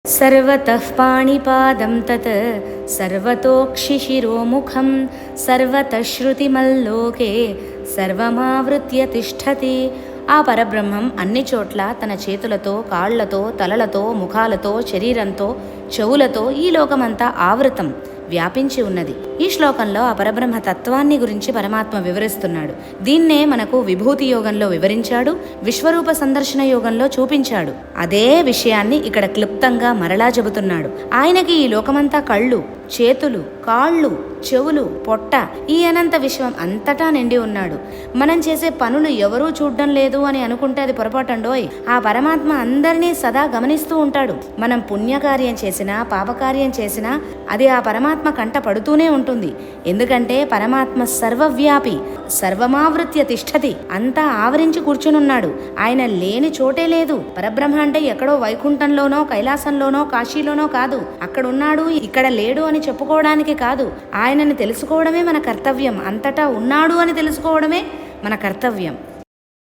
सर्वतः पाणिपादं तत् सर्वतोक्षिशिरोमुखं सर्वतः श्रुतिमल्लोके సర్వమావృత్య తిష్టతి. ఆ పరబ్రహ్మం అన్ని చోట్ల తన చేతులతో, కాళ్లతో, తలలతో, ముఖాలతో, శరీరంతో, చెవులతో ఈ లోకమంతా ఆవృతం, వ్యాపించి ఉన్నది. ఈ శ్లోకంలో ఆ పరబ్రహ్మ తత్వాన్ని గురించి పరమాత్మ వివరిస్తున్నాడు. దీన్నే మనకు విభూతి యోగంలో వివరించాడు, విశ్వరూప సందర్శన యోగంలో చూపించాడు. అదే విషయాన్ని ఇక్కడ క్లుప్తంగా మరలా చెబుతున్నాడు. ఆయనకి ఈ లోకమంతా కళ్ళు, చేతులు, కాళ్ళు, చెవులు, పొట్ట, ఈ అనంత విశ్వం అంతటా నిండి ఉన్నాడు. మనం చేసే పనులు ఎవరూ చూడడం లేదు అని అనుకుంటే అది పొరపాటండోయ్. ఆ పరమాత్మ అందరినీ సదా గమనిస్తూ ఉంటాడు. మనం పుణ్యకార్యం చేసినా, పాపకార్యం చేసినా అది ఆ పరమాత్మ కంట పడుతూనే ఉంటుంది. ఎందుకంటే పరమాత్మ సర్వవ్యాపి, సర్వమావృత్య తిష్టతి, అంతా ఆవరించి కూర్చునున్నాడు. ఆయన లేని చోటే లేదు. పరబ్రహ్మ అంటే ఎక్కడో వైకుంఠంలోనో, కైలాసంలోనో, కాశీలోనో కాదు. అక్కడున్నాడు, ఇక్కడ లేడు అని చెప్పుకోవడానికి కాదు. ఆయనని తెలుసుకోవడమే మన కర్తవ్యం. అంతటా ఉన్నాడు అని తెలుసుకోవడమే మన కర్తవ్యం.